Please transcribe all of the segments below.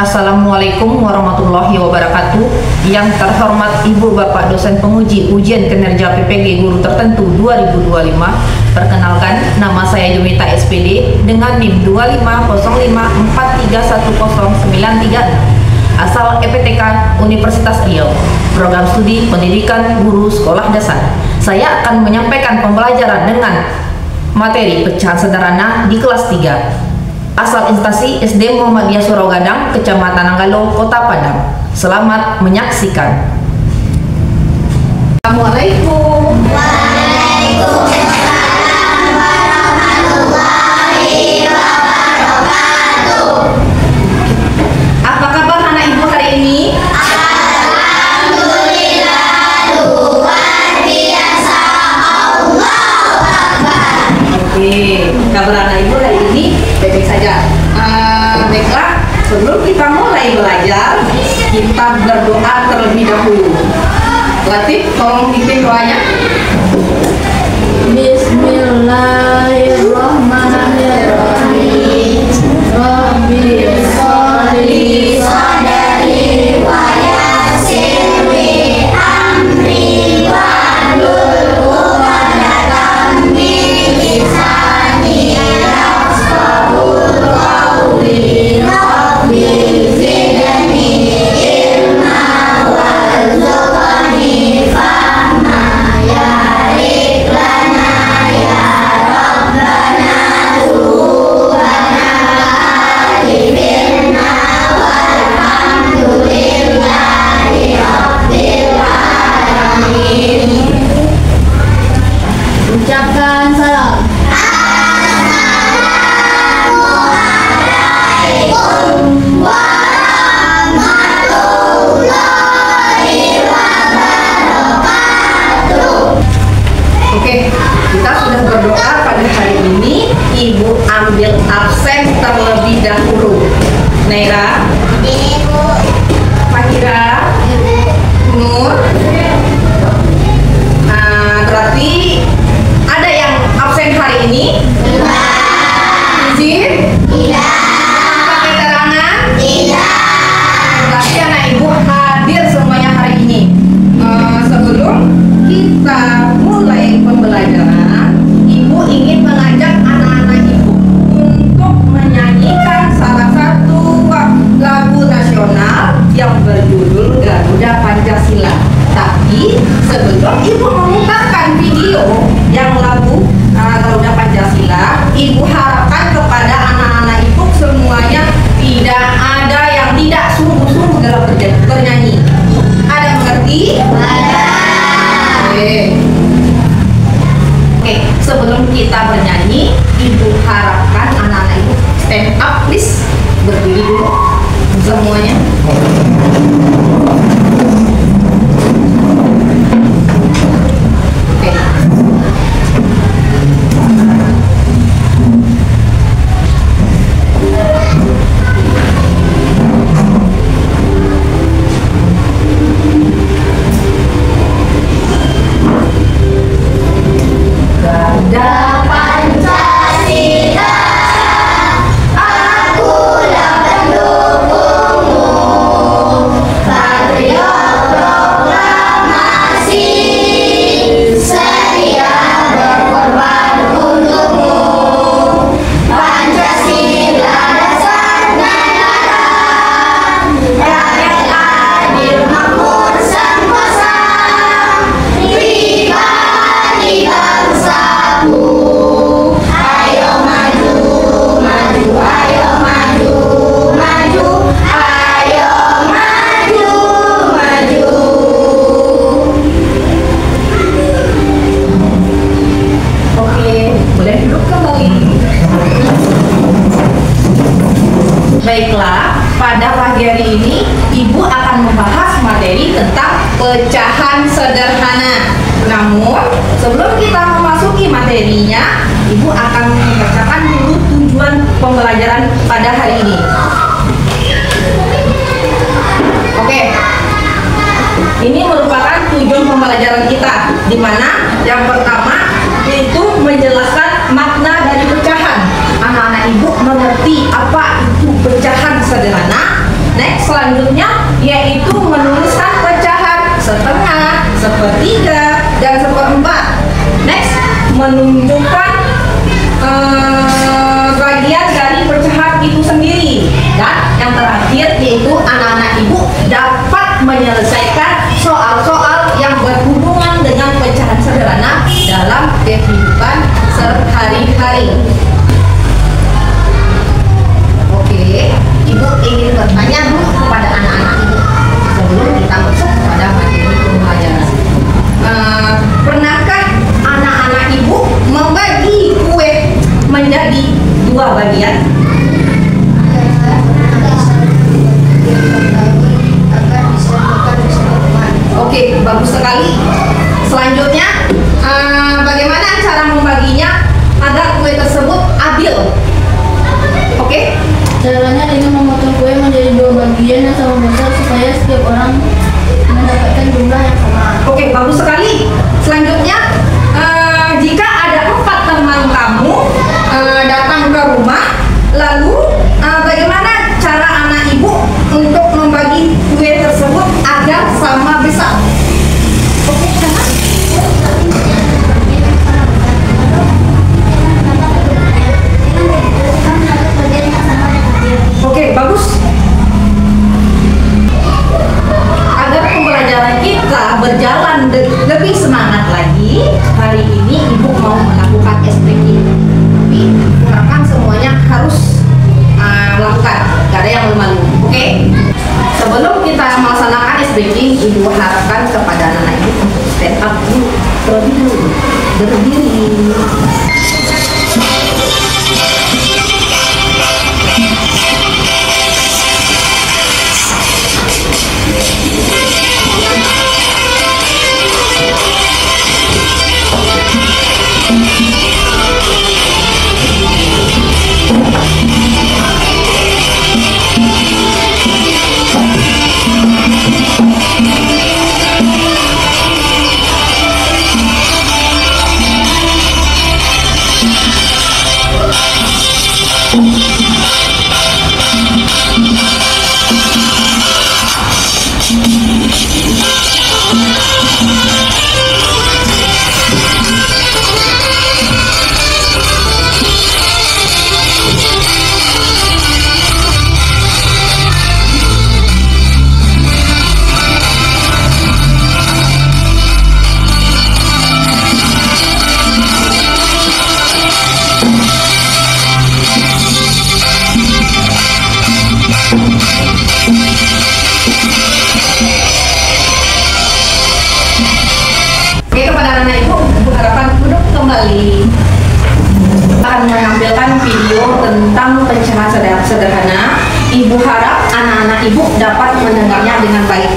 Assalamualaikum warahmatullahi wabarakatuh. Yang terhormat Ibu Bapak dosen penguji ujian kinerja PPG guru tertentu 2025. Perkenalkan, nama saya Jumita SPD dengan NIM 25054310936. Asal EPTK Universitas Riau. Program studi pendidikan guru sekolah dasar. Saya akan menyampaikan pembelajaran dengan materi pecahan sederhana di kelas 3. Asal instansi SD Muhammadiyah Surogadang, Kecamatan Nanggalo, Kota Padang. Selamat menyaksikan. Assalamualaikum. Waalaikumsalam warahmatullahi wabarakatuh. Apa kabar anak ibu hari ini? Alhamdulillah, luar biasa. Allahu Akbar. Oke, kabar anak ibu hari ini baik-baik saja. Baiklah, sebelum kita mulai belajar, kita berdoa terlebih dahulu. Latif, tolong pimpin doanya. Bismillahirrahmanirrahim. Rabbi sholli sadri wa yassir li amri wahlul 'uqdatam min lisani yafqahul qawli. Rabbi zidni ilma warzuqni fahma ya rik lana ya Rabbana subhana alifirna walhamdulillahi rabbil alamin. Ucapkan salam. Assalamualaikum warahmatullahi wabarakatuh. Oke, kita sudah berdoa pada hari ini. Ibu ambil absen terlebih dahulu. Naira, Ibu, Fakira, Nur. Berarti ada yang absen hari ini? Izin? tidak, Tanpa keterangan? tidak. Berarti anak ibu hadir semuanya hari ini. Sebelum kita mulai pembelajaran, ibu ingin mengajak anak-anak ibu untuk menyanyikan salah satu lagu nasional yang berjudul Garuda Pancasila. Tapi sebelum ibu memutarkan video yang lagu Garuda Pancasila, ibu harapkan kepada anak-anak ibu semuanya tidak ada yang tidak sungguh-sungguh dalam bernyanyi. Ada mengerti? Ada. Oke, sebelum kita bernyanyi, ibu harapkan anak-anak ibu stand up please, berdiri dulu semuanya. Oke. Garuda Pancasila, akulah pendukungmu. Patriot proklamasi, sedia berkorban untukmu. Pancasila dasar negara, rakyat adil makmur sentosa, pribadi bangsaku. Ayo maju, maju, ayo maju, maju, ayo maju, maju. Oke, boleh duduk kembali. Baiklah, pada pagi hari ini ibu akan membahas materi tentang pecahan sederhana. Namun, sebelum kita memasuki materinya, ibu akan membacakan dulu tujuan pembelajaran pada hari ini. Oke, ini merupakan tujuan pembelajaran kita, di mana yang pertama itu menjelaskan makna dari pecahan. Anak-anak ibu mengerti apa itu pecahan sederhana. selanjutnya yaitu menuliskan pecahan setengah, sepertiga, dan seperempat. Next, menunjukkan bagian dari pecahan itu sendiri. Dan yang terakhir yaitu anak-anak ibu dapat menyelesaikan soal-soal yang berhubungan dengan pecahan sederhana dalam kehidupan sehari-hari. Oke, ibu ingin bertanya dulu kepada anak-anak ibu sebelum kita masuk pada materi pembelajaran. Pernahkah anak-anak ibu membagi kue menjadi dua bagian? Oke, bagus sekali. Selanjutnya, bagaimana cara membaginya agar kue tersebut adil? Oke? Caranya dengan memotong kue menjadi dua bagian yang sama besar supaya setiap orang mendapatkan jumlah yang sama. Oke, bagus sekali. Selanjutnya, jika ada 4 teman kamu datang ke rumah, lalu bagaimana cara anak ibu untuk membagi kue tersebut agar sama besar? Oke, sama? Oke, bagus. Agar pembelajaran kita berjalan lebih semangat lagi, hari ini ibu mau melakukan SPG. Tapi harapkan semuanya harus melakukan, gak ada yang malu. Oke? Sebelum kita melaksanakan SPG, ibu harapkan kepada anak ibu untuk stand up dulu, terlebih dulu, berdiri. Oke, kepada anak ibu harapkan duduk kembali. Akan menampilkan video tentang pecahan sederhana. Ibu harap anak-anak ibu dapat mendengarnya dengan baik.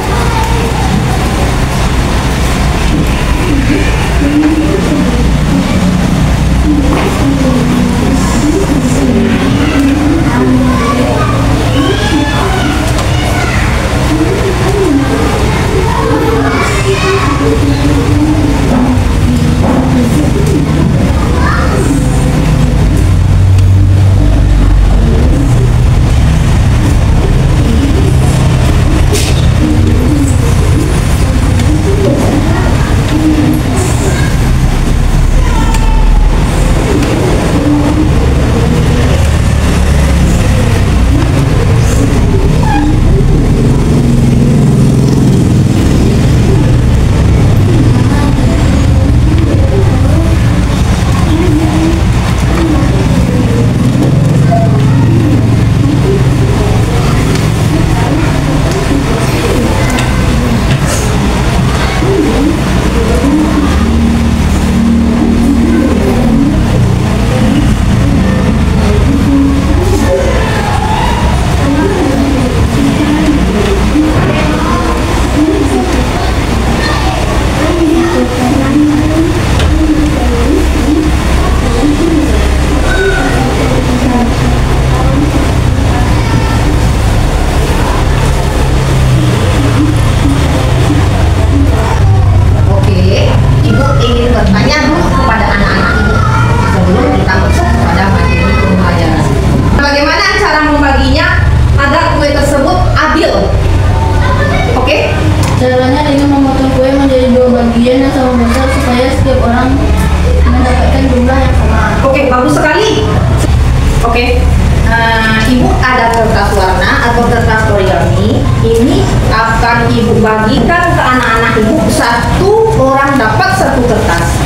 Ini akan ibu bagikan ke anak-anak ibu, satu orang dapat satu kertas.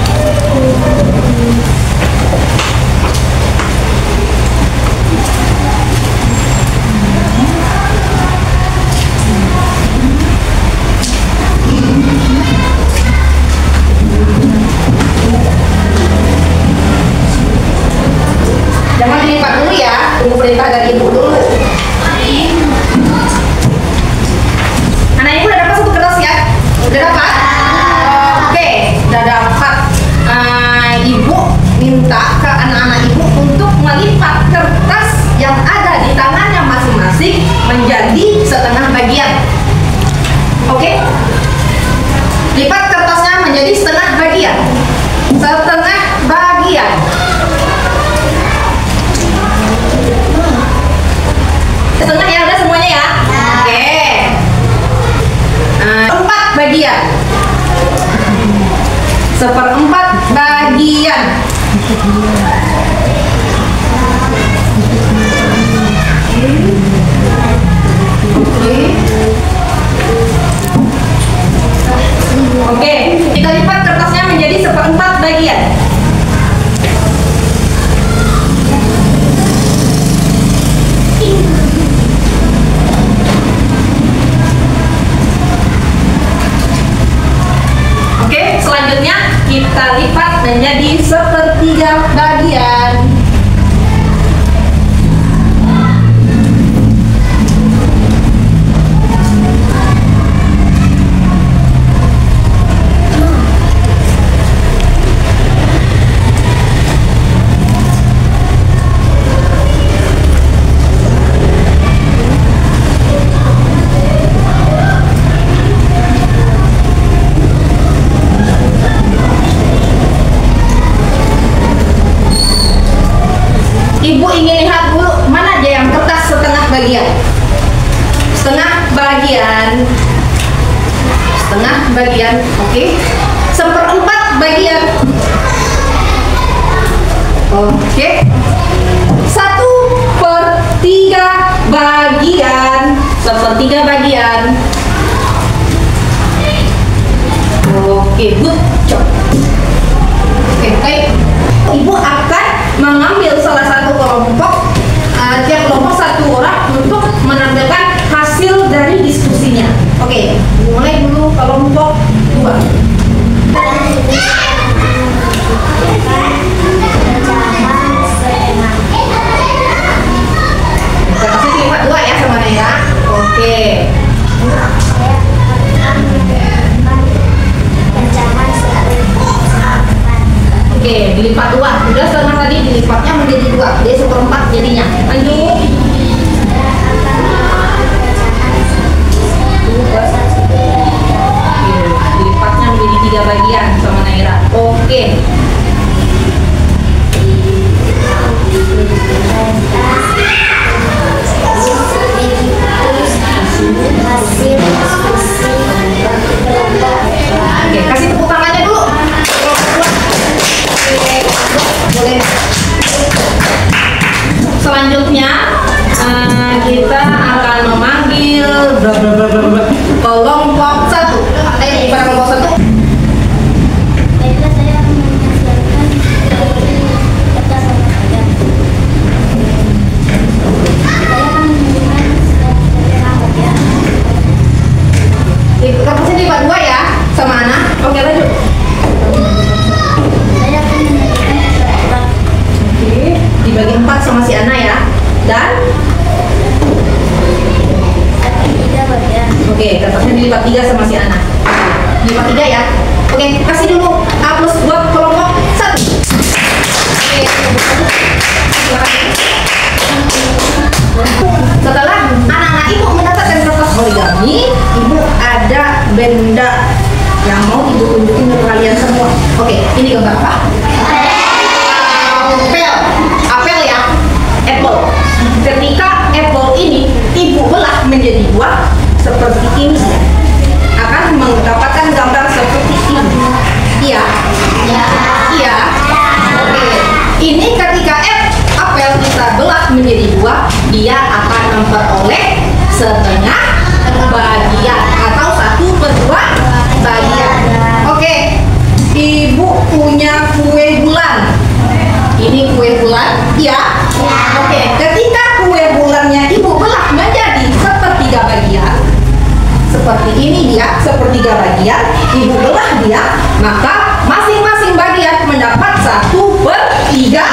Jangan dilipat dulu ya, tunggu perintah dari ibu dulu. Anak ibu udah dapat satu kertas ya? Udah dapat? Oke, udah dapat. Ibu minta ke anak-anak ibu untuk melipat kertas yang ada di tangannya masing-masing menjadi setengah bagian. Oke? Lipat kertasnya menjadi setengah bagian. Setengah bagian. Setengah ya, udah semuanya ya? Oke. 4 bagian. 1/4 bagian. Oke, kita lipat kertasnya menjadi 1/4 bagian. Oke, selanjutnya kita lipat menjadi 1/3 bagian. Ibu ingin lihat dulu mana aja yang kertas setengah bagian. Setengah bagian. Setengah bagian, oke. 1/4 bagian. Oke. 1/3 bagian. 1/3 bagian. Oke, good job. Oke, baik. Ibu akan mengambil salah satu kelompok, tiap kelompok satu orang untuk menampilkan hasil dari diskusinya. Oke, mulai dulu kelompok 2. Kertasnya dilipat 2 ya sama Naira. Oke. Oke, dilipat 2. Udah setengah tadi dilipatnya menjadi 2. Dia 1/4 jadinya. Lanjut. Dilipatnya menjadi 3 bagian sama Naira. Oke. Oke, kasih tepuk tangannya dulu. Boleh. Selanjutnya kita akan memanggil kelompok 1. Pada kelompok 1. Baiklah, saya akan menjelaskan kertas sama kalian. Saya akan menunjukkan setengah bagian. Kertasnya dilipat 2 ya sama Ana. Oke, lanjut. Saya akan menunjukkan setengah. Oke, dibagi 4 sama si Ana ya. Dan 3 bagian. oke, kertasnya dilipat 3 sama si Ana. Dilipat 3 ya. Oke, kasih dulu A+ buat kelompok 1. Oke, silakan. Setelah anak-anak ibu mendapatkan kertas origami, ibu ada benda yang mau ibu tunjukin ke kalian semua. Oke, ini gambar apa? Apel. Apel ya. Apple. Ketika apple ini ibu belah menjadi buah seperti ini, akan mendapatkan gambar seperti ini. Iya. Iya. Oke. Ini ketika apel kita belah menjadi buah, dia akan memperoleh setengah bagian atau 1/2 bagian. Oke, Ibu punya kue bulan. Ini kue bulan, ya? Oke, ketika kue bulannya Ibu belah menjadi 1/3 bagian, seperti ini dia, 1/3 bagian, Ibu belah dia, maka masing-masing bagian mendapat 1/3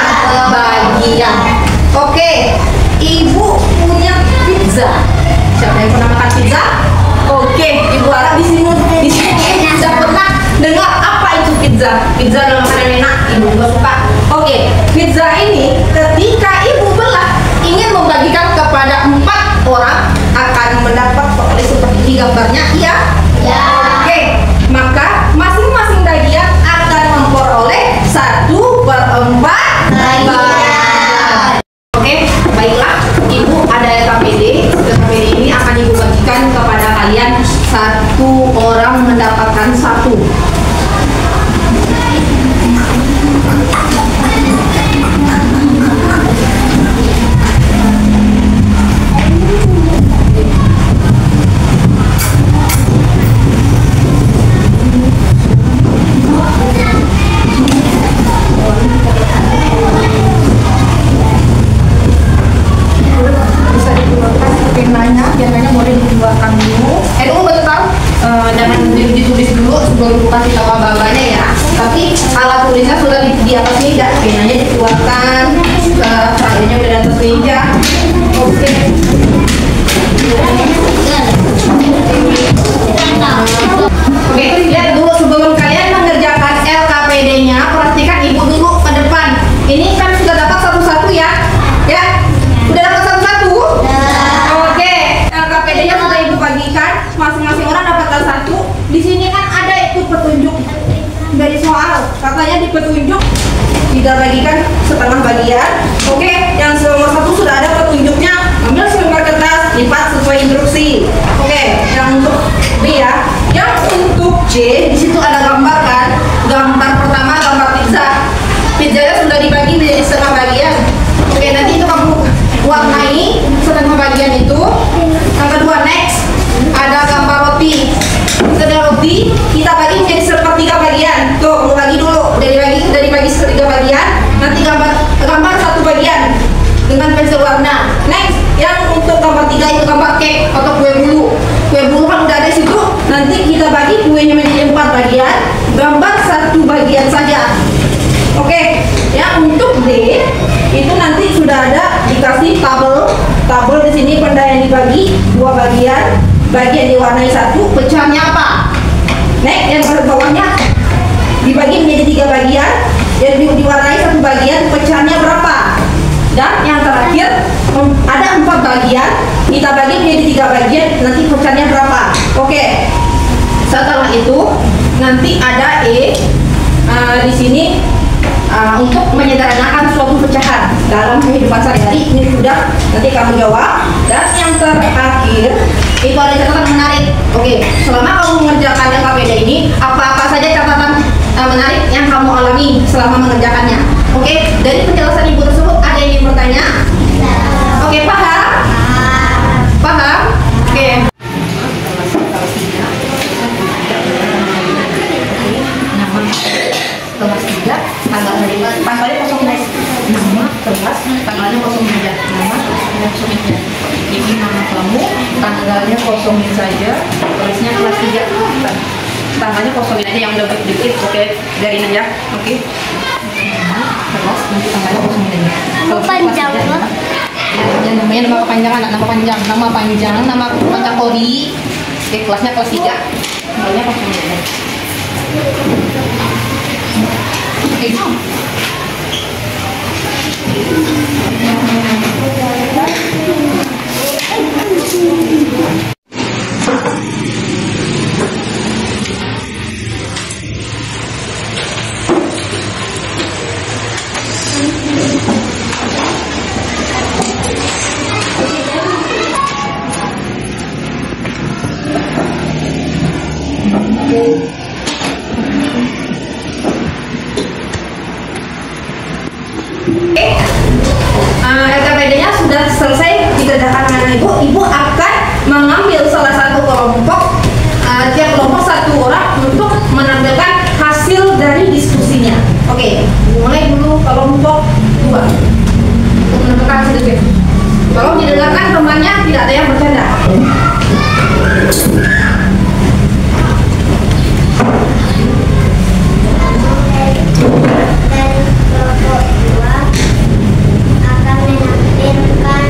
bagian. Oke, Ibu punya pizza. Siapa yang pernah makan pizza? Oke, Ibu harap di sini sudah pernah dengar apa itu pizza. Pizza adalah makanan enak, Ibu juga suka. Oke, pizza ini ketika Ibu belah ingin membagikan kepada 4 orang akan mendapat oleh seperti gambarnya, iya? Ya. Oke, maka masing-masing bagian akan memperoleh 1/4 bagian. Oke, baiklah, Ibu ada LKPD. LKPD ini akan Ibu bagikan kepada kalian, 1 orang mendapatkan 1. Bisa dikeluarkan penanya boleh dikeluarkan dulu. Dulu betul, jangan ditulis dulu sebelum kasih tahu abang-abangnya ya. Tapi alat tulisnya sudah di atas meja, penanya dikeluarkan, caranya udah di atas meja. Oke. Oke, lihat dulu sebelum kalian mengerjakan LKPD-nya, perhatikan Ibu dulu ke depan. Ini kan sudah dapat satu-satu ya? Ya? Udah dapat satu-satu? Oke, LKPD-nya sudah Ibu bagikan, masing-masing orang dapatkan 1. Di sini kan ada itu petunjuk dari soal, katanya di petunjuk tidak bagikan setengah bagian. Oke, yang nomor 1 sudah ada petunjuknya, ambil selembar kertas, lipat sesuai instruksi. Oke, yang untuk B ya. Yang untuk C, di situ ada gambar kan? Gambar pertama gambar pizza. Pizzanya sudah dibagi menjadi setengah bagian. Oke, nanti itu kamu warnai setengah bagian itu. Yang kedua, next ada gambar roti. Ada roti, kita bagi menjadi 1/3 bagian. Tuh, mau bagi dulu. Dari bagi 1/3 bagian, nanti gambar 1 bagian dengan pensil warna. Next, yang untuk gambar 3 itu gambar cake atau kue bulu. Kue bulu kan udah ada di situ. Nanti kita bagi kuenya menjadi 4 bagian, gambar 1 bagian saja. Oke, ya untuk D itu nanti sudah ada dikasih tabel di sini, benda yang dibagi 2 bagian, bagian diwarnai 1, pecahannya apa? Next, yang bawahnya dibagi menjadi 3 bagian, yang diwarnai 1 bagian, pecahannya berapa? Dan yang terakhir ada 4 bagian, kita bagi menjadi 3 bagian, nanti pecahannya berapa? Oke. Setelah itu nanti ada E di sini untuk menyederhanakan suatu pecahan dalam kehidupan sehari-hari. Ini sudah, nanti kamu jawab. Dan yang terakhir itu ada catatan menarik. Oke, selama kamu mengerjakan LKPD ini, apa-apa saja catatan menarik yang kamu alami selama mengerjakannya. Oke, dari penjelasan Ibu tersebut ada yang ingin bertanya? Oke, paham? Paham? Oke. Kelas 3, tanggalnya kosong guys. Nama kelas, tanggalnya kosong saja. Nama kosong saja. Ini nama kamu, tanggalnya kosongin saja. Kelasnya kelas 3. Tanggalnya kosongin aja yang udah dikit. Oke, dari aja. Oke. Nama kelas, nanti tanggalnya kosongin aja. Nama panjang loh. Ya, namanya nama kepanjangan, nama panjang, nama kategori. Oke, kelasnya kelas 3. Tanggalnya kosongin aja. Oke. LKPD-nya sudah selesai dikerjakan dengan Ibu. Ibu akan mengambil tidak ada yang bercanda. Dari kelompok 2 akan menampilkan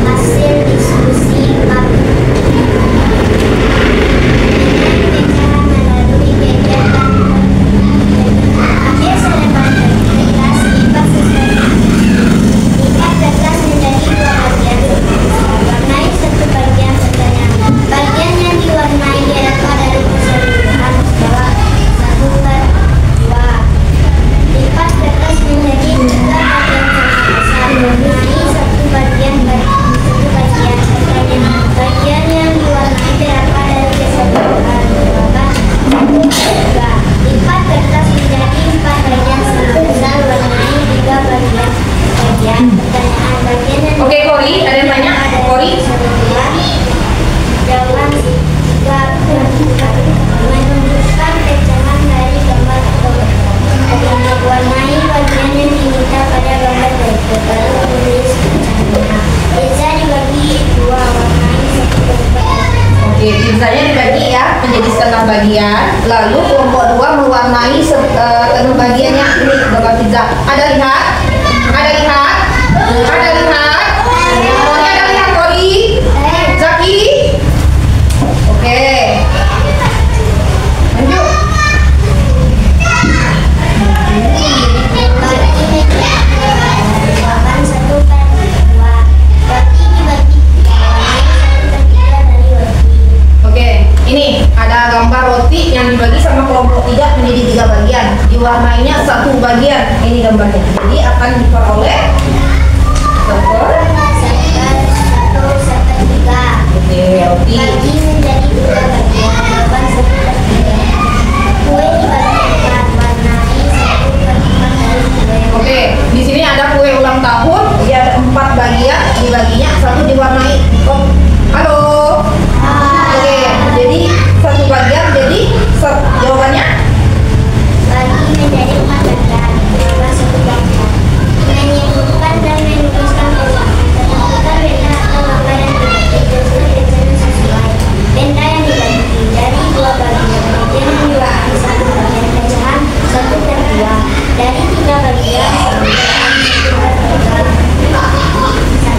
hasil diskusi pecahan melalui kegiatan ambil selebar kertas, lipat kertas menjadi 2 bagian, warnai satu bagian pertanyaan. Bagian yang diwarnai direka dari keseluruhan bawah 1/2. Lipat kertas menjadi 3 bagian sama besar, warnai satu bagian pertanyaan. Bagian yang diwarnai direka dari keseluruhan bawah 1/2. Lipat kertas menjadi 4 bagian sama besar, warnai 3 bagian pertanyaan. Bagian yang Oke, Kori, ada yang tanya? Kori? Jawaban menunjukkan pecahan dari gambar atau warnai bagian yang diminta pada gambar berikut, lalu menulis pecahannya. Pizza dibagi 2, warnai 1/4. Oke, pizzanya dibagi ya menjadi setengah bagian. Lalu kelompok 2 mewarnai setengah bagiannya. Ini gambar pizza. Ada lihat? Ada lihat? Ada lihat? Semuanya ada lihat, Kori? Zaki? Oke. Lanjut. Bagi meja jawaban 1/2. Roti dibagi 3, warnai 1/3 dari roti. Oke, ini ada gambar roti yang dibagi sama kelompok 3 menjadi 3 bagian. Diwarnainya 1 bagian. Ini gambarnya. Jadi akan diperoleh 1/3. Oke, roti. Bagi menjadi 2 bagian, jawaban 1/3. Kue dibagi 4, warnai 1/4 dari kue. Oke, di sini ada kue ulang tahun. Dia ada 4 bagian. Dibaginya 1 diwarnai. Oh, halo. Oke, jadi 1 bagian. Jadi jawabannya Bagi menjadi 4 bagian, jawaban 1 bagian. Menyimpulkan dan menuliskan pecahan. Tentukan benda atau gambar yang dibagi, susun pecahan sesuai. Benda yang dibagi dari 2 bagian, bagian yang diwarnai 1 bagian pecahan 1/2. Dari 3 bagian, 1/3.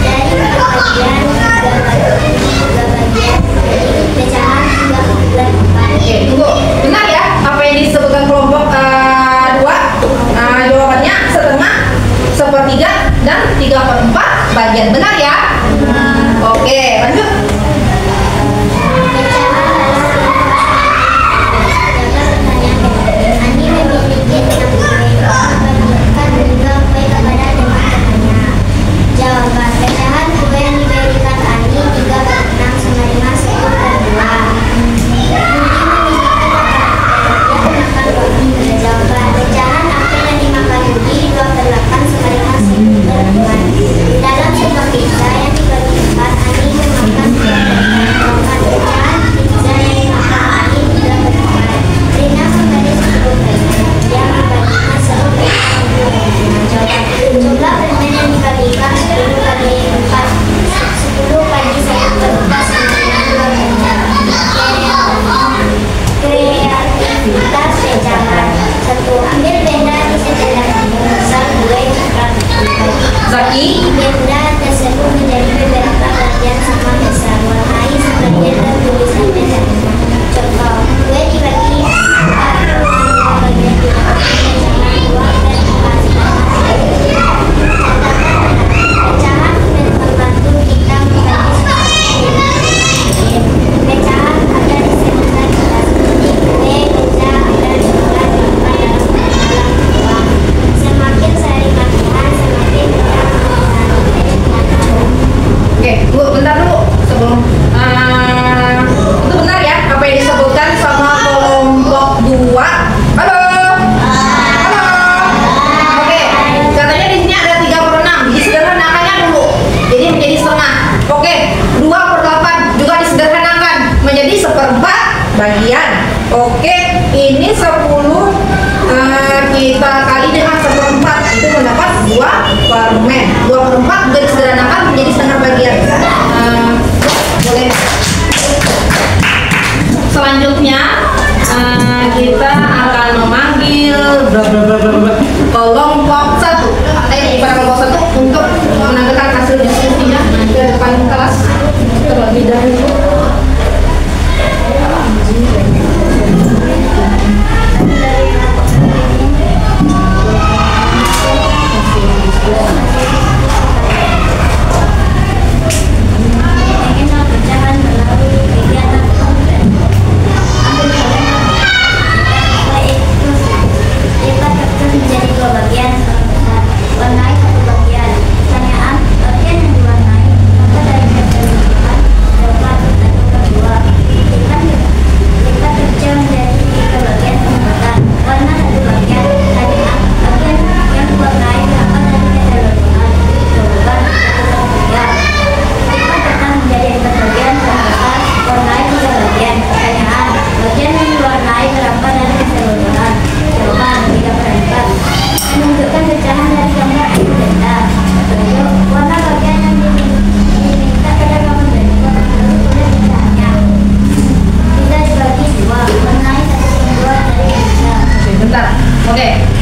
Dari 4 bagian, 3 bagian, jadi pecahan 3/4. oke, tunggu. Benar ya? Apa yang disebutkan kelompok 2? Nah, jawabannya setengah, 1/3, dan 3/4 bagian. Benar ya? Oke, lanjut. Ani memiliki 6 kue, membagikan 3 kue kepada teman-temannya. Jawaban pecahan kue yang diberikan Ani 3/6 sama 5 1/2. Jawaban pecahan apel yang dimakan Budi 2/8 sama 5 1/4. Dalam sebuah pizza yang dibagi 4, Ani memakan 2/4. Pecahan pizza yang dimakan Ani 3/4. Rina memberi 10 permen. Dia membaginya 1/4. Jawaban jumlah permen yang dibagikan 10 kali 4, 10 kali 1/4 sama dengan 2/4. Kreativitas pecahan. 1. Ambil benda di sebelah misal kue coklat. Zaki? Benda tersebut menjadi beberapa bagian sama besar, warnai sebagian dan tulisan pecahannya. Contoh, kue dibagi 4, 2 bagian dibagi pecahan 2/4. Pecahan membantu kita membagi pecahan ada di sekitar kita seperti kue, pizza, ada coklat, dalam uang. Semakin sering latihan, semakin kita mengenali pecahan. Oke, Bu, bentar dulu sebelum itu benar ya apa yang disebutkan sama kelompok 2. Halo. Halo. Oke, katanya di sini ada 3/6. Disederhanakannya dulu. Jadi menjadi setengah. Oke, 2/8 juga disederhanakan menjadi 1/4 bagian. Oke, ini 10 kita kali dengan 1/4 itu mendapat 2 permen. 2/4 juga disederhanakan menjadi setengah bagian. Boleh. Selanjutnya kita akan memanggil kelompok 1. Pada kelompok 1 untuk menampilkan hasil diskusinya ke depan kelas terlebih dahulu.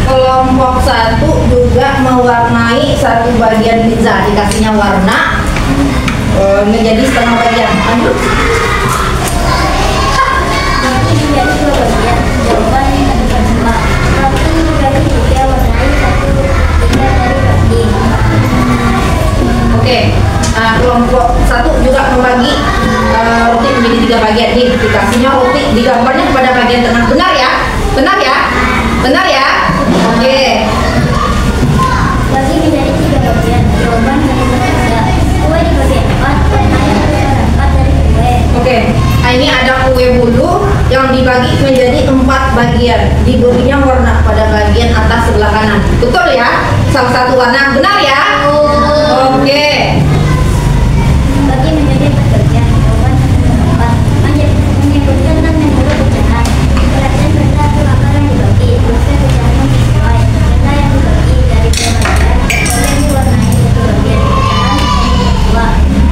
Kelompok 1 juga mewarnai satu bagian pizza, dikasihnya warna menjadi setengah bagian. Lanjut. Menjadi 2 bagian. Jawaban yang kedua. Roti dibagi 3 warnai 1/3 dari roti. Oke. Kelompok 1 juga membagi roti menjadi 3 bagian. Nih, dikasihnya roti digambarnya pada bagian tengah. Benar ya? Benar ya? Benar ya? Oke. Bagi menjadi 3 bagian. Jawaban yang ketiga. Kue dibagi 4 warnai 4 dari kue. Oke. Nah, ini ada kue bulu yang dibagi menjadi 4 bagian. Diberinya warna pada bagian atas sebelah kanan. Betul ya? Salah satu warna. Benar ya? Oke. Bagi menjadi 4 bagian. Jawaban yang keempat. Menyebutkan dan menurut pecahan. Perhatian benda atau akar yang dibagi. Tuliskan pecahan yang sesuai. Benda yang dibagi dari 2 bagian. Boleh diwarnai 1 bagian. Pecahan 2.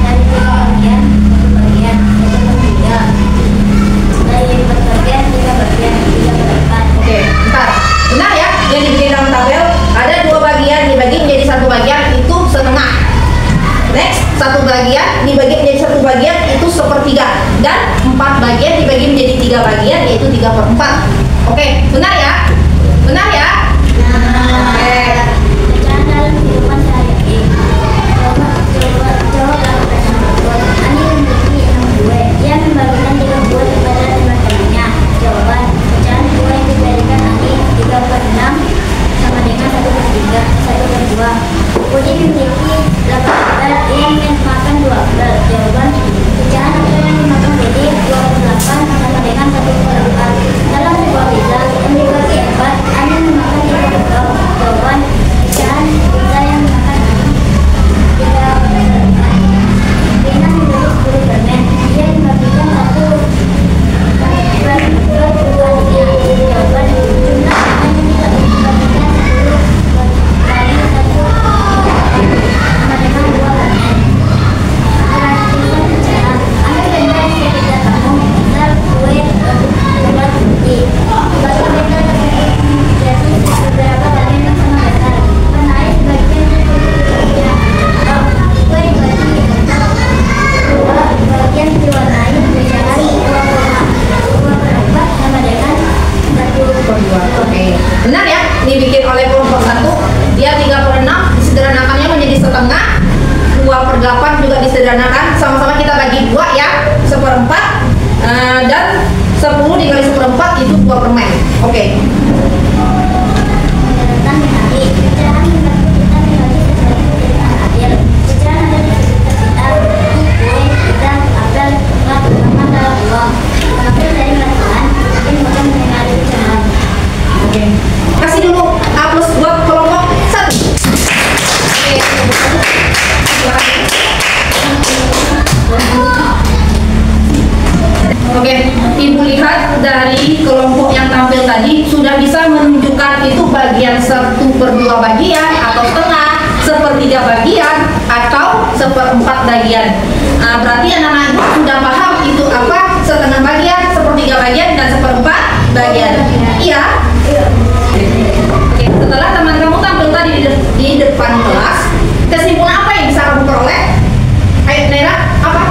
Dari 2 bagian 1 bagian. 1/3. Dari 4 bagian 3 bagian. 3/4. Oke, bentar. Benar ya? Yang dibagi dalam tabel ada 2 bagian dibagi menjadi 1 bagian itu setengah. Next, 1 bagian dibagi menjadi 1 bagian itu 1/3 dan 4 bagian dibagi menjadi 3 bagian yaitu 3/4. Oke, benar ya? Benar ya? Oke. Pecahan dalam kehidupan sehari-hari. Jawab pertanyaan berikut. Ani memiliki 6 kue. Ia membagikan 3 kue kepada teman-temannya. Jawaban. Pecahan kue yang diberikan Ani 3/6 sama dengan 1/3, 1/2. Budi memiliki 8 apel. Ia ingin makan 2 apel. Jawaban. Pecahan apel yang dimakan Budi 2/8 sama dengan 1/4. Dalam sebuah pizza yang dibagi 4, Ani memakan 3 potong. Jawaban. Pecahan pizza yang dimakan Ani 3/4. Rina membeli 10 permen. Dia membagikan 1 per 2 kalinya. Jawaban. Jumlah permen yang dibagikan 10 kali 1 sama dengan 2 permen. Perhatikan pecahan. Ambil benda yang tidak kamu. Misal kue, buat roti. Bagi benda tersebut menjadi beberapa bagian yang sama besar. Warnai sebagian bagian. Kue dibagi 2 bagian diwarnai pecahan 2,4 sama dengan 1/2. Oke. Benar ya? Dibikin oleh kelompok 1. Dia 3/6 disederhanakannya menjadi setengah. 2/8 juga disederhanakan. Sama-sama kita bagi 2 ya. 1/4 dan 10 dikali 1/4 itu 2 permen. Oke. Penjelasan menarik. Pecahan membantu kita membagi sesuatu dengan adil. Pecahan ada di sekitar roti, kue, pisang, apel, bunga, terutama dalam uang. Mengambil dari latihan, mungkin bukan mengenali pecahan. Oke. Kasih dulu A+ buat kelompok 1. Oke. Oke, Ibu lihat dari kelompok yang tampil tadi sudah bisa menunjukkan itu bagian 1/2 bagian atau setengah, 1/3 bagian atau seperempat bagian. Berarti anak-anak ibu sudah paham itu apa setengah bagian, sepertiga bagian, dan seperempat bagian. Iya. Oke, setelah teman kamu tampil tadi di depan kelas, kesimpulan apa yang bisa kamu peroleh? Ayo Nera, apa?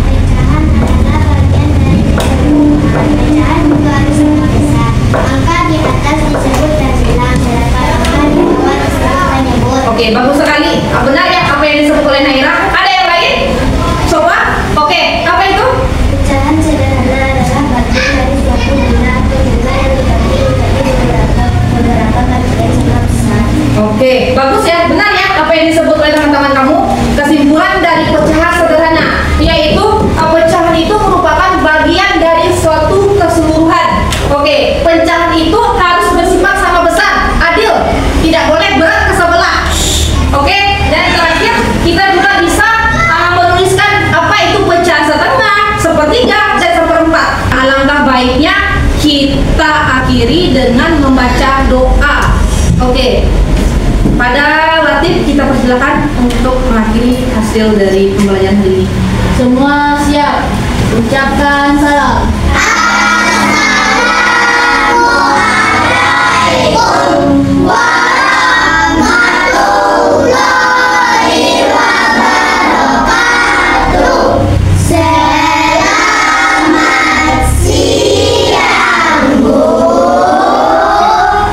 Pecahan adalah bagian dari keseluruhan. Pecahan juga harus sama besar. Angka di atas disebut rasilan, sedangkan angka di bawah disebut penyebut. Oke, bagus sekali. Benar ya apa yang disebut oleh Naira? Ada yang lain? Coba. Oke, apa itu? Pecahan sederhana adalah bagian dari suatu benda atau jumlah yang dibagi menjadi beberapa bagian sama besar. Oke, bagus ya. Benar ya apa yang disebut oleh teman-teman kamu? Kesimpulan dari pecahan sederhana, yaitu pecahan itu merupakan bagian dari suatu keseluruhan. Oke, pecahan itu harus bersifat sama besar, adil, tidak boleh berat ke sebelah. Oke, dan terakhir kita juga bisa menuliskan apa itu pecahan setengah, sepertiga, dan seperempat. Alangkah baiknya kita akhiri dengan membaca doa. Oke, pada Latif kita persilakan untuk mengakhiri hasil dari pembelajaran hari ini. Semua siap. Ucapkan salam.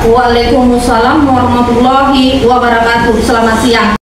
Waalaikumsalam warahmatullahi wabarakatuh. Selamat siang.